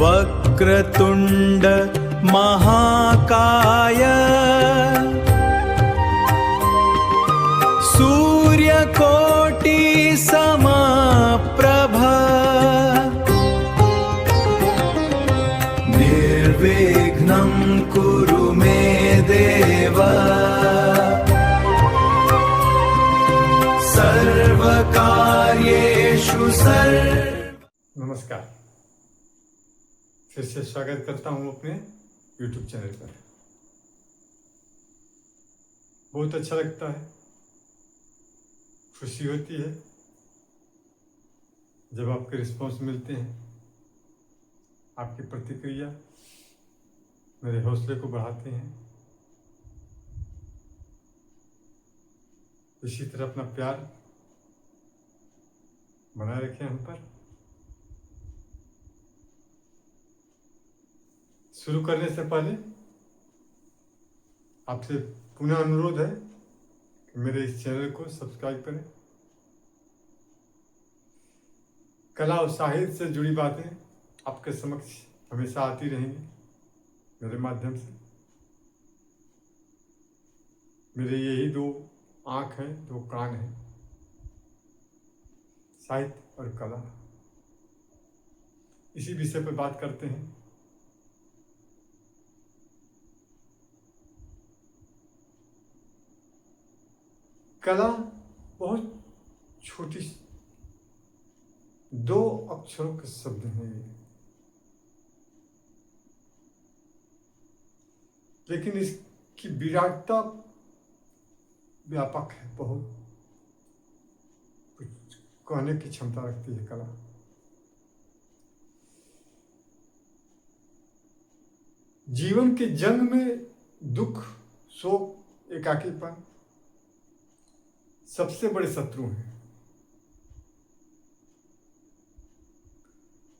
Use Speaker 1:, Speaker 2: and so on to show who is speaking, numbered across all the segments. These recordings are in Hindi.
Speaker 1: वक्रतुंड महाकाय सूर्यकोटि समप्रभा निर्विघ्नं कुरु मे देव सर्वकार्येषु
Speaker 2: नमस्कार, फिर से स्वागत करता हूं अपने YouTube चैनल पर। बहुत अच्छा लगता है, खुशी होती है जब आपके रिस्पॉन्स मिलते हैं। आपकी प्रतिक्रिया मेरे हौसले को बढ़ाते हैं। इसी तरह अपना प्यार बनाए रखें हम पर। शुरू करने से पहले आपसे पुनः अनुरोध है कि मेरे इस चैनल को सब्सक्राइब करें। कला और साहित्य से जुड़ी बातें आपके समक्ष हमेशा आती रहेंगी मेरे माध्यम से। मेरे यही दो आँख हैं, दो कान हैं, साहित्य और कला। इसी विषय पर बात करते हैं। कला बहुत छोटी दो अक्षरों के शब्द हैं ये, लेकिन इसकी विराटता व्यापक है। बहुत कुछ कहने की क्षमता रखती है कला। जीवन के जंग में दुख, शोक, एकाकीपन सबसे बड़े शत्रु हैं।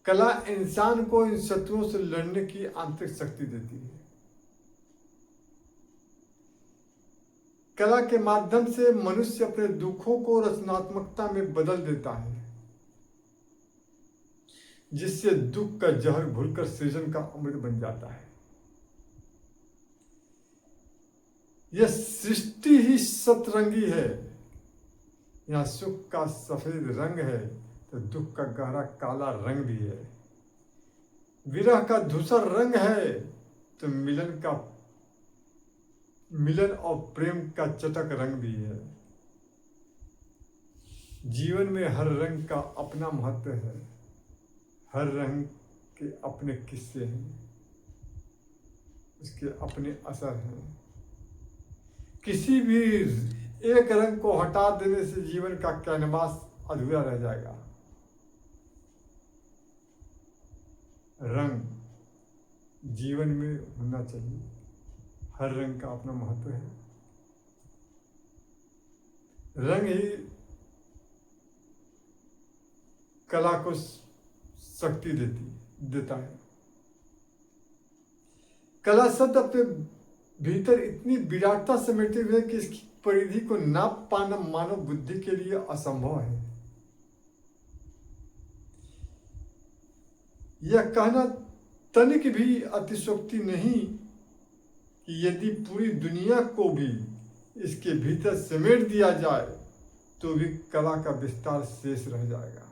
Speaker 2: कला इंसान को इन शत्रुओं से लड़ने की आंतरिक शक्ति देती है। कला के माध्यम से मनुष्य अपने दुखों को रचनात्मकता में बदल देता है, जिससे दुख का जहर घुलकर सृजन का अमृत बन जाता है। यह सृष्टि ही सतरंगी है। यहाँ सुख का सफेद रंग है तो दुख का गहरा काला रंग भी है। विरह का धूसर रंग है तो मिलन और प्रेम का चटक रंग भी है। जीवन में हर रंग का अपना महत्व है। हर रंग के अपने किस्से हैं, उसके अपने असर हैं। किसी भी एक रंग को हटा देने से जीवन का कैनवास अधूरा रह जाएगा। रंग जीवन में होना चाहिए। हर रंग का अपना महत्व है। रंग ही कला को शक्ति देता है। कला शब्द अपने भीतर इतनी विराटता समेटे हुए कि इसकी परिधि को नाप पाना मानव बुद्धि के लिए असंभव है। यह कहना तनिक भी अतिशयोक्ति नहीं कि यदि पूरी दुनिया को भी इसके भीतर समेट दिया जाए तो भी कला का विस्तार शेष रह जाएगा।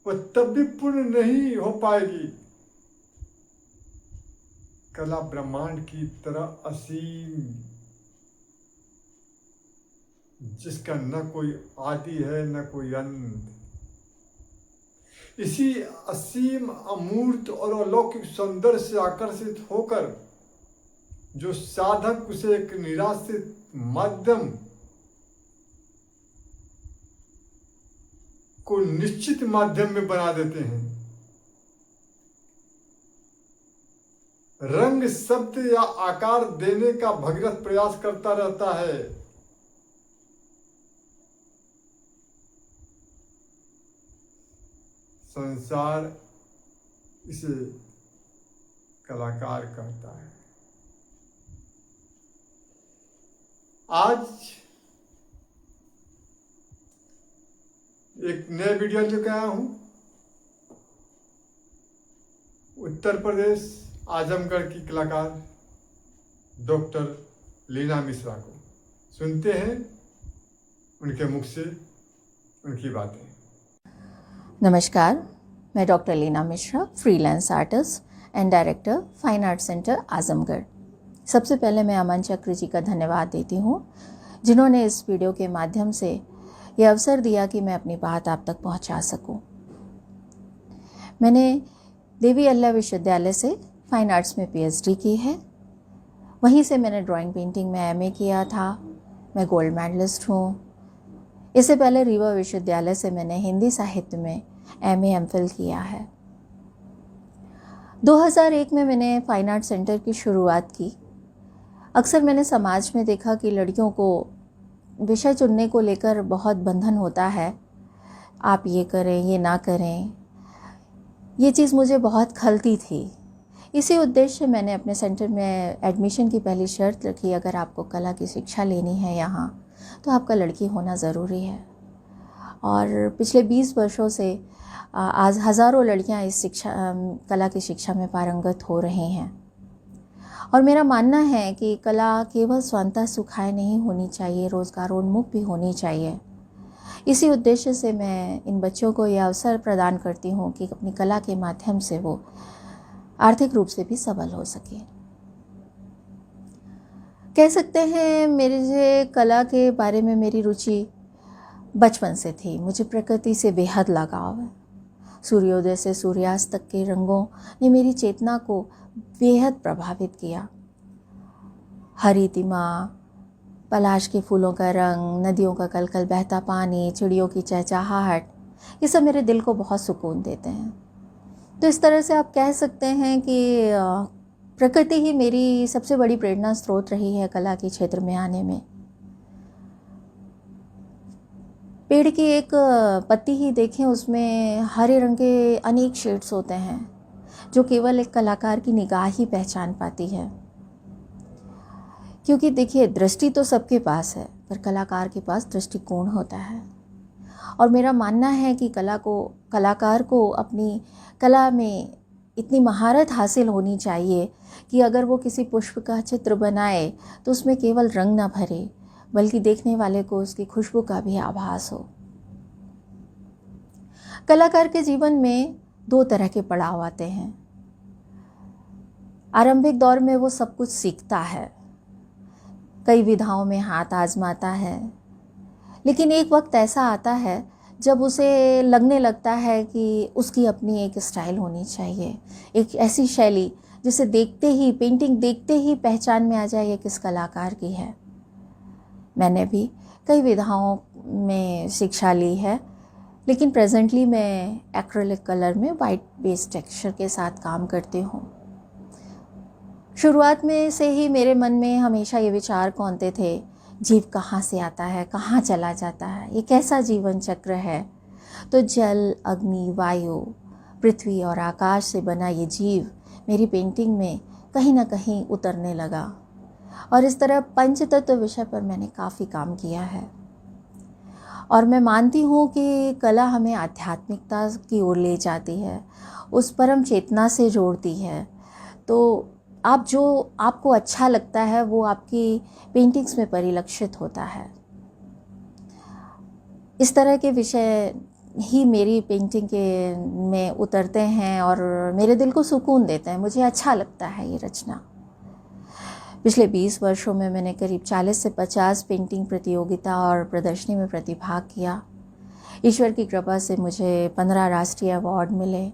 Speaker 2: वह तब भी पूर्ण नहीं हो पाएगी। कला ब्रह्मांड की तरह असीम, जिसका न कोई आदि है न कोई अंत। इसी असीम, अमूर्त और अलौकिक सौंदर्य से आकर्षित होकर जो साधक उसे एक निराश्रित माध्यम को निश्चित माध्यम में बना देते हैं। रंग शब्द या आकार देने का भगीरथ प्रयास करता रहता है। संसार इसे कलाकार कहता है। आज एक नए वीडियो लेकर आया हूँ उत्तर प्रदेश आजमगढ़ की कलाकार डॉक्टर लीना मिश्रा को। सुनते हैं उनके मुख से उनकी बातें।
Speaker 3: नमस्कार, मैं doctor Leena Mishra, freelance artist and director fine art centre Azamgarh. सबसे पहले मैं अमन चक्र जी का धन्यवाद देती हूँ जिन्होंने इस वीडियो के माध्यम से ये अवसर दिया कि मैं अपनी बात आप तक पहुँचा सकूँ। मैंने देवी अल्लाह विश्वविद्यालय से फाइन आर्ट्स में पीएचडी की है। वहीं से मैंने ड्राइंग पेंटिंग में एमए किया था। मैं गोल्ड मेडलिस्ट हूँ। इससे पहले रीवा विश्वविद्यालय से मैंने हिंदी साहित्य में एमए एमफिल किया है। 2001 में मैंने फाइन आर्ट सेंटर की शुरुआत की। अक्सर मैंने समाज में देखा कि लड़कियों को विषय चुनने को लेकर बहुत बंधन होता है। आप ये करें, ये ना करें। ये चीज़ मुझे बहुत खलती थी। इसी उद्देश्य से मैंने अपने सेंटर में एडमिशन की पहली शर्त रखी, अगर आपको कला की शिक्षा लेनी है यहाँ तो आपका लड़की होना ज़रूरी है। और पिछले 20 वर्षों से आज हज़ारों लड़कियाँ इस कला की शिक्षा में पारंगत हो रही हैं। और मेरा मानना है कि कला केवल स्वतः सुखाय नहीं होनी चाहिए, रोज़गारोन्मुख भी होनी चाहिए। इसी उद्देश्य से मैं इन बच्चों को यह अवसर प्रदान करती हूँ कि अपनी कला के माध्यम से वो आर्थिक रूप से भी सबल हो सके। कह सकते हैं मेरे कला के बारे में मेरी रुचि बचपन से थी। मुझे प्रकृति से बेहद लगाव है। सूर्योदय से सूर्यास्त तक के रंगों ने मेरी चेतना को बेहद प्रभावित किया। हरी तिमा, पलाश के फूलों का रंग, नदियों का कलकल बहता पानी, चिड़ियों की चहचहाहट, ये सब मेरे दिल को बहुत सुकून देते हैं। तो इस तरह से आप कह सकते हैं कि प्रकृति ही मेरी सबसे बड़ी प्रेरणा स्रोत रही है कला के क्षेत्र में आने में। पेड़ की एक पत्ती ही देखें, उसमें हरे रंग के अनेक शेड्स होते हैं जो केवल एक कलाकार की निगाह ही पहचान पाती है। क्योंकि देखिए, दृष्टि तो सबके पास है, पर कलाकार के पास दृष्टिकोण होता है। और मेरा मानना है कि कलाकार को अपनी कला में इतनी महारत हासिल होनी चाहिए कि अगर वो किसी पुष्प का चित्र बनाए तो उसमें केवल रंग न भरे, बल्कि देखने वाले को उसकी खुशबू का भी आभास हो। कलाकार के जीवन में 2 तरह के पड़ाव आते हैं। आरंभिक दौर में वो सब कुछ सीखता है, कई विधाओं में हाथ आजमाता है, लेकिन एक वक्त ऐसा आता है जब उसे लगने लगता है कि उसकी अपनी एक स्टाइल होनी चाहिए, एक ऐसी शैली जिसे देखते ही, पेंटिंग देखते ही पहचान में आ जाए ये किस कलाकार की है। मैंने भी कई विधाओं में शिक्षा ली है, लेकिन प्रेजेंटली मैं एक्रेलिक कलर में वाइट बेस टेक्सचर के साथ काम करती हूँ। शुरुआत में से ही मेरे मन में हमेशा ये विचार कौंते थे, जीव कहाँ से आता है, कहाँ चला जाता है, ये कैसा जीवन चक्र है। तो जल, अग्नि, वायु, पृथ्वी और आकाश से बना ये जीव मेरी पेंटिंग में कहीं ना कहीं उतरने लगा। और इस तरह पंचतत्व विषय पर मैंने काफ़ी काम किया है। और मैं मानती हूँ कि कला हमें आध्यात्मिकता की ओर ले जाती है, उस परम चेतना से जोड़ती है। तो जो आपको अच्छा लगता है वो आपकी पेंटिंग्स में परिलक्षित होता है। इस तरह के विषय ही मेरी पेंटिंग के में उतरते हैं और मेरे दिल को सुकून देते हैं। मुझे अच्छा लगता है ये रचना। पिछले 20 वर्षों में मैंने करीब 40 से 50 पेंटिंग प्रतियोगिता और प्रदर्शनी में प्रतिभाग किया। ईश्वर की कृपा से मुझे 15 राष्ट्रीय अवार्ड मिले,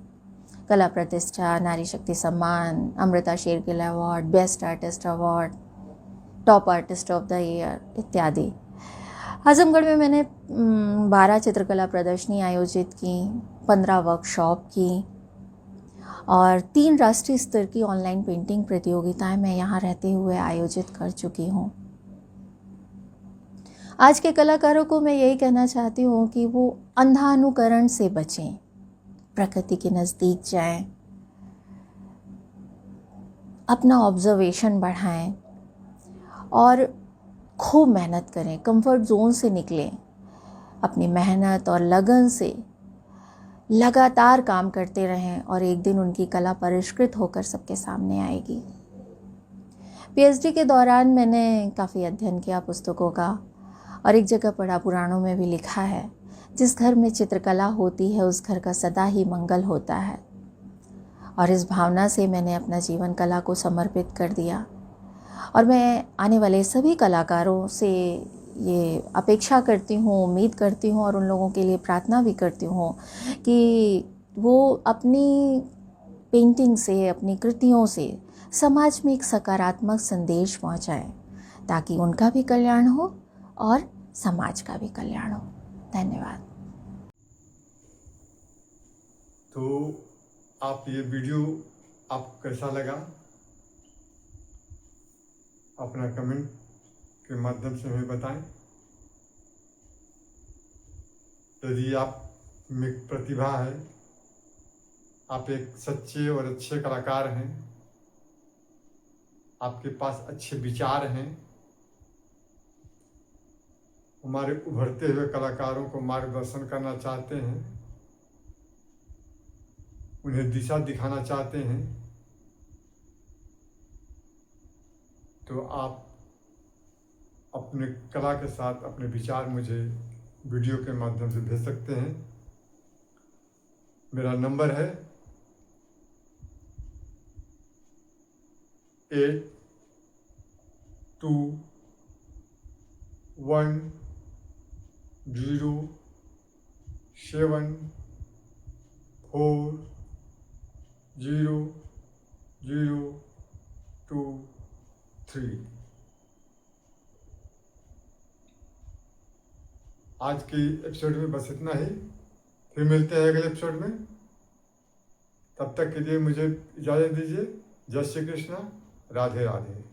Speaker 3: कला प्रतिष्ठा, नारी शक्ति सम्मान, Amrita Shergil award, best artist award, top artist of the year इत्यादि। आजमगढ़ में मैंने 12 चित्रकला प्रदर्शनी आयोजित की, 15 वर्कशॉप की और 3 राष्ट्रीय स्तर की ऑनलाइन पेंटिंग प्रतियोगिताएं मैं यहाँ रहते हुए आयोजित कर चुकी हूँ। आज के कलाकारों को मैं यही कहना चाहती हूँ कि वो अंधानुकरण से बचें, प्रकृति के नज़दीक जाएं, अपना ऑब्जर्वेशन बढ़ाएं और खूब मेहनत करें, कंफर्ट जोन से निकलें। अपनी मेहनत और लगन से लगातार काम करते रहें और एक दिन उनकी कला परिष्कृत होकर सबके सामने आएगी। पीएचडी के दौरान मैंने काफ़ी अध्ययन किया पुस्तकों का और एक जगह पढ़ा, पुराणों में भी लिखा है, जिस घर में चित्रकला होती है उस घर का सदा ही मंगल होता है। और इस भावना से मैंने अपना जीवन कला को समर्पित कर दिया और मैं आने वाले सभी कलाकारों से ये अपेक्षा करती हूँ, उम्मीद करती हूँ और उन लोगों के लिए प्रार्थना भी करती हूँ कि वो अपनी पेंटिंग से, अपनी कृतियों से समाज में एक सकारात्मक संदेश पहुँचाएं ताकि उनका भी कल्याण हो और समाज का भी कल्याण हो। धन्यवाद।
Speaker 2: तो आप ये वीडियो आपको कैसा लगा, अपना कमेंट के माध्यम से हमें बताएं। यदि आप में प्रतिभा है, आप एक सच्चे और अच्छे कलाकार हैं, आपके पास अच्छे विचार हैं, हमारे उभरते हुए कलाकारों को मार्गदर्शन करना चाहते हैं, उन्हें दिशा दिखाना चाहते हैं, तो आप अपने कला के साथ अपने विचार मुझे वीडियो के माध्यम से भेज सकते हैं। मेरा नंबर है 822107400023। आज की एपिसोड में बस इतना ही। फिर मिलते हैं अगले एपिसोड में। तब तक के लिए मुझे इजाज़त दीजिए। जय श्री कृष्ण, राधे राधे।